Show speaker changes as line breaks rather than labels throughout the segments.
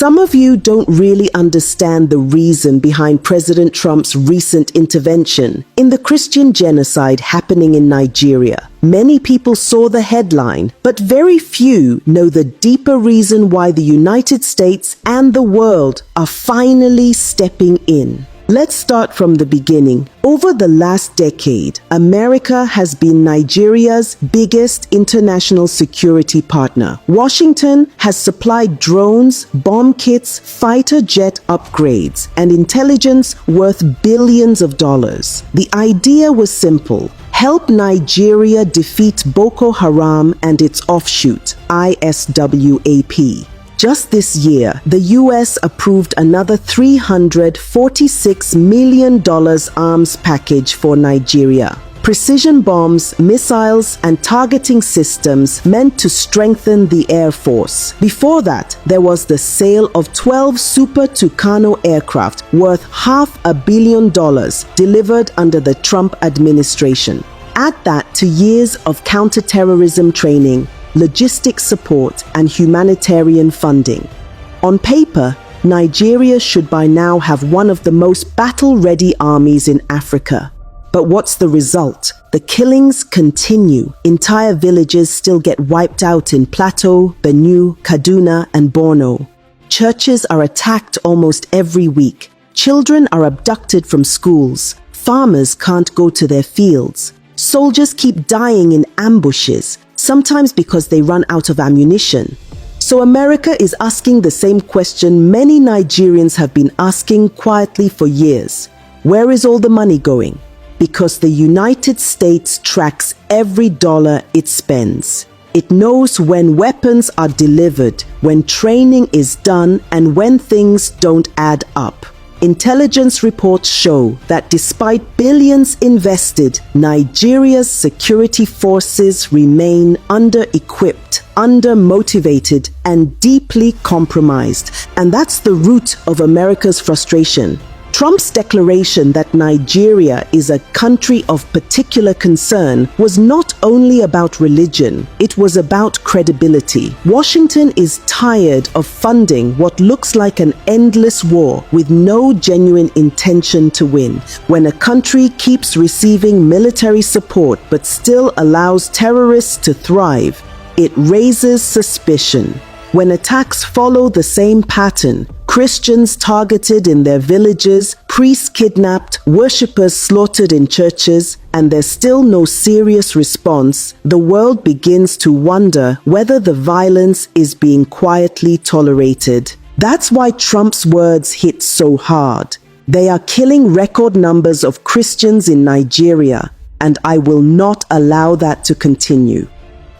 Some of you don't really understand the reason behind President Trump's recent intervention in the Christian genocide happening in Nigeria. Many people saw the headline, but very few know the deeper reason why the United States and the world are finally stepping in. Let's start from the beginning. Over the last decade, America has been Nigeria's biggest international security partner. Washington has supplied drones, bomb kits, fighter jet upgrades, and intelligence worth billions of dollars. The idea was simple: help Nigeria defeat Boko Haram and its offshoot, ISWAP. Just this year, the US approved another $346 million arms package for Nigeria. Precision bombs, missiles, and targeting systems meant to strengthen the Air Force. Before that, there was the sale of 12 Super Tucano aircraft worth $500 million delivered under the Trump administration. Add that to years of counterterrorism training, logistics support, and humanitarian funding. On paper, Nigeria should by now have one of the most battle-ready armies in Africa. But what's the result? The killings continue. Entire villages still get wiped out in Plateau, Benue, Kaduna, and Borno. Churches are attacked almost every week. Children are abducted from schools. Farmers can't go to their fields. Soldiers keep dying in ambushes, sometimes because they run out of ammunition. So America is asking the same question many Nigerians have been asking quietly for years. Where is all the money going? Because the United States tracks every dollar it spends. It knows when weapons are delivered, when training is done, and when things don't add up. Intelligence reports show that despite billions invested, Nigeria's security forces remain under-equipped, under-motivated, and deeply compromised. And that's the root of America's frustration. Trump's declaration that Nigeria is a country of particular concern was not only about religion, it was about credibility. Washington is tired of funding what looks like an endless war with no genuine intention to win. When a country keeps receiving military support but still allows terrorists to thrive, it raises suspicion. When attacks follow the same pattern, Christians targeted in their villages, priests kidnapped, worshippers slaughtered in churches, and there's still no serious response, the world begins to wonder whether the violence is being quietly tolerated. That's why Trump's words hit so hard. They are killing record numbers of Christians in Nigeria, and I will not allow that to continue.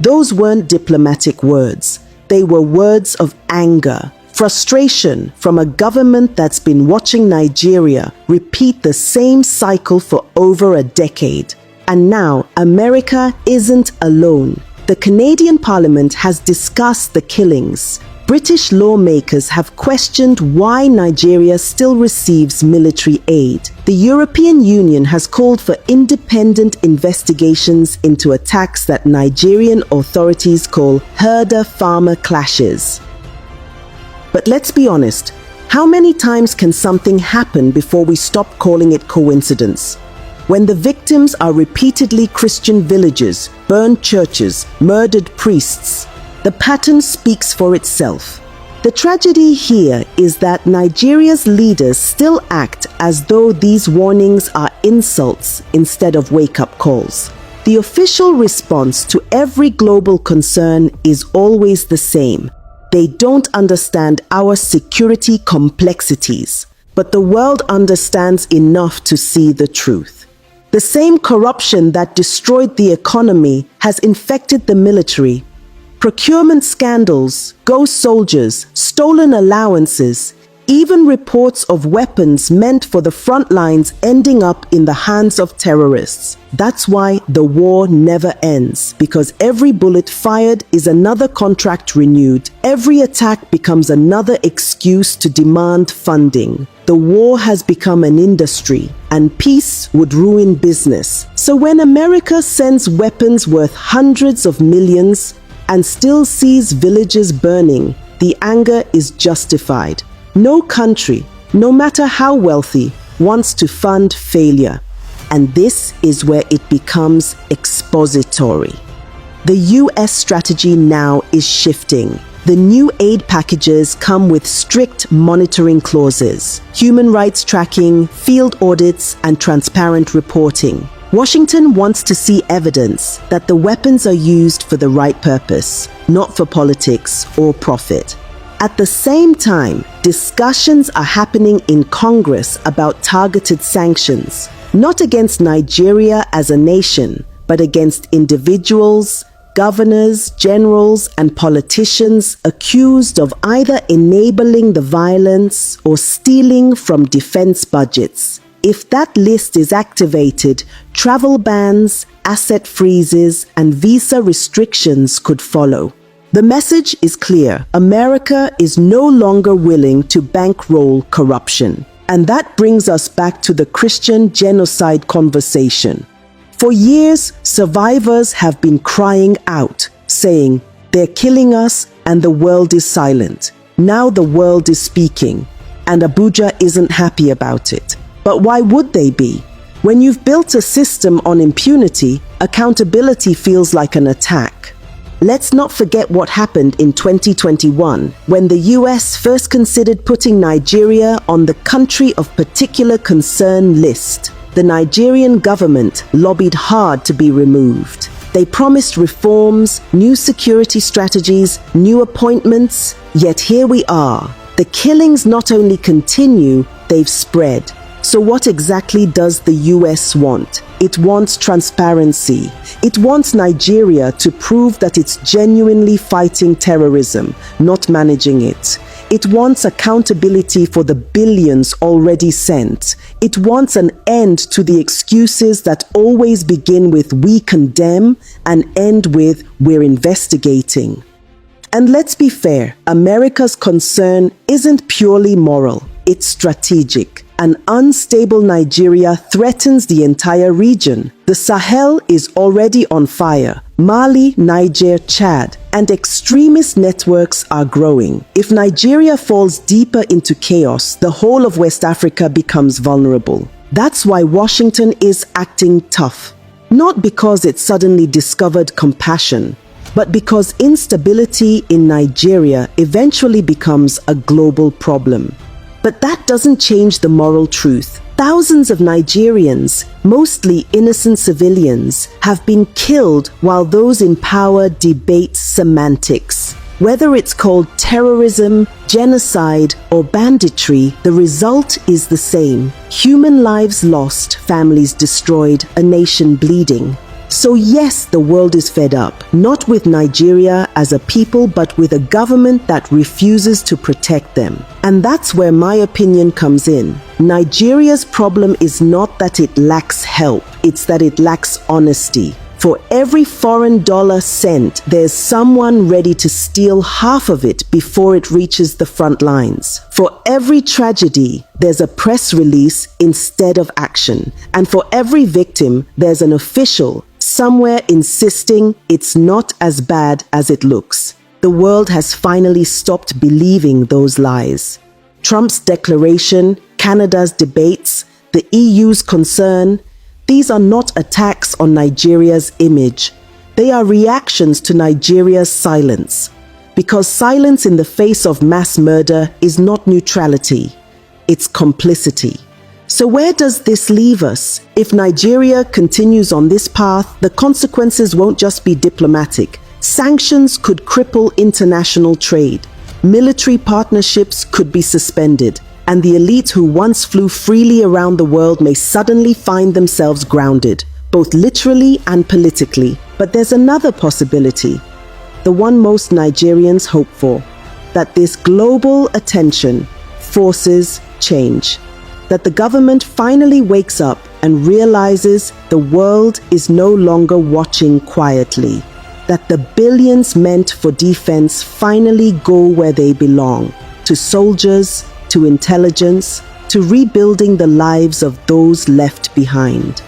Those weren't diplomatic words. They were words of anger, frustration from a government that's been watching Nigeria repeat the same cycle for over a decade. And now, America isn't alone. The Canadian Parliament has discussed the killings. British lawmakers have questioned why Nigeria still receives military aid. The European Union has called for independent investigations into attacks that Nigerian authorities call herder-farmer clashes. But let's be honest, how many times can something happen before we stop calling it coincidence? When the victims are repeatedly Christian villages, burned churches, murdered priests, the pattern speaks for itself. The tragedy here is that Nigeria's leaders still act as though these warnings are insults instead of wake-up calls. The official response to every global concern is always the same. They don't understand our security complexities, but the world understands enough to see the truth. The same corruption that destroyed the economy has infected the military. Procurement scandals, ghost soldiers, stolen allowances, even reports of weapons meant for the front lines ending up in the hands of terrorists. That's why the war never ends, because every bullet fired is another contract renewed. Every attack becomes another excuse to demand funding. The war has become an industry, and peace would ruin business. So when America sends weapons worth hundreds of millions and still sees villages burning, The anger is justified. No country, no matter how wealthy, wants to fund failure. And this is where it becomes expository. The US strategy now is shifting. The new aid packages come with strict monitoring clauses, human rights tracking, field audits, and transparent reporting. Washington wants to see evidence that the weapons are used for the right purpose, not for politics or profit. At the same time, discussions are happening in Congress about targeted sanctions, not against Nigeria as a nation, but against individuals, governors, generals, and politicians accused of either enabling the violence or stealing from defense budgets. If that list is activated, travel bans, asset freezes, and visa restrictions could follow. The message is clear. America is no longer willing to bankroll corruption. And that brings us back to the Christian genocide conversation. For years, survivors have been crying out, saying, "They're killing us and the world is silent." Now the world is speaking, and Abuja isn't happy about it. But why would they be? When you've built a system on impunity, accountability feels like an attack. Let's not forget what happened in 2021, when the US first considered putting Nigeria on the country of particular concern list. The Nigerian government lobbied hard to be removed. They promised reforms, new security strategies, new appointments, yet here we are. The killings not only continue, they've spread. So what exactly does the US want? It wants transparency. It wants Nigeria to prove that it's genuinely fighting terrorism, not managing it. It wants accountability for the billions already sent. It wants an end to the excuses that always begin with "we condemn" and end with "we're investigating." And let's be fair, America's concern isn't purely moral, it's strategic. An unstable Nigeria threatens the entire region. The Sahel is already on fire. Mali, Niger, Chad, and extremist networks are growing. If Nigeria falls deeper into chaos, the whole of West Africa becomes vulnerable. That's why Washington is acting tough. Not because it suddenly discovered compassion, but because instability in Nigeria eventually becomes a global problem. But that doesn't change the moral truth. Thousands of Nigerians, mostly innocent civilians, have been killed while those in power debate semantics. Whether it's called terrorism, genocide, or banditry, the result is the same. Human lives lost, families destroyed, a nation bleeding. So yes, the world is fed up, not with Nigeria as a people, but with a government that refuses to protect them. And that's where my opinion comes in. Nigeria's problem is not that it lacks help, it's that it lacks honesty. For every foreign dollar sent, there's someone ready to steal half of it before it reaches the front lines. For every tragedy, there's a press release instead of action. And for every victim, there's an official somewhere insisting it's not as bad as it looks. The world has finally stopped believing those lies. Trump's declaration, Canada's debates, the EU's concern, these are not attacks on Nigeria's image. They are reactions to Nigeria's silence. Because silence in the face of mass murder is not neutrality, it's complicity. So where does this leave us? If Nigeria continues on this path, the consequences won't just be diplomatic. Sanctions could cripple international trade. Military partnerships could be suspended. And the elite who once flew freely around the world may suddenly find themselves grounded, both literally and politically. But there's another possibility, the one most Nigerians hope for, that this global attention forces change. That the government finally wakes up and realizes the world is no longer watching quietly. That the billions meant for defense finally go where they belong, to soldiers, to intelligence, to rebuilding the lives of those left behind.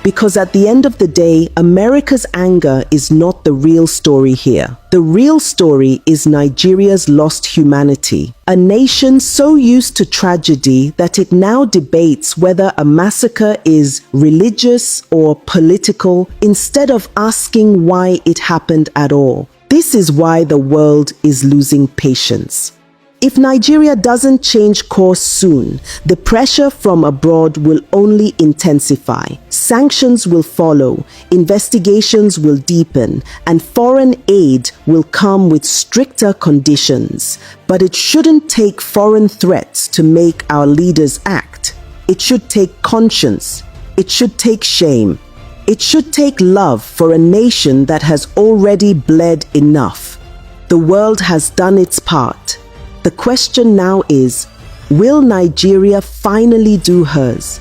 Because at the end of the day, America's anger is not the real story here. The real story is Nigeria's lost humanity, a nation so used to tragedy that it now debates whether a massacre is religious or political instead of asking why it happened at all. This is why the world is losing patience. If Nigeria doesn't change course soon, the pressure from abroad will only intensify. Sanctions will follow, investigations will deepen, and foreign aid will come with stricter conditions. But it shouldn't take foreign threats to make our leaders act. It should take conscience. It should take shame. It should take love for a nation that has already bled enough. The world has done its part. The question now is, will Nigeria finally do hers?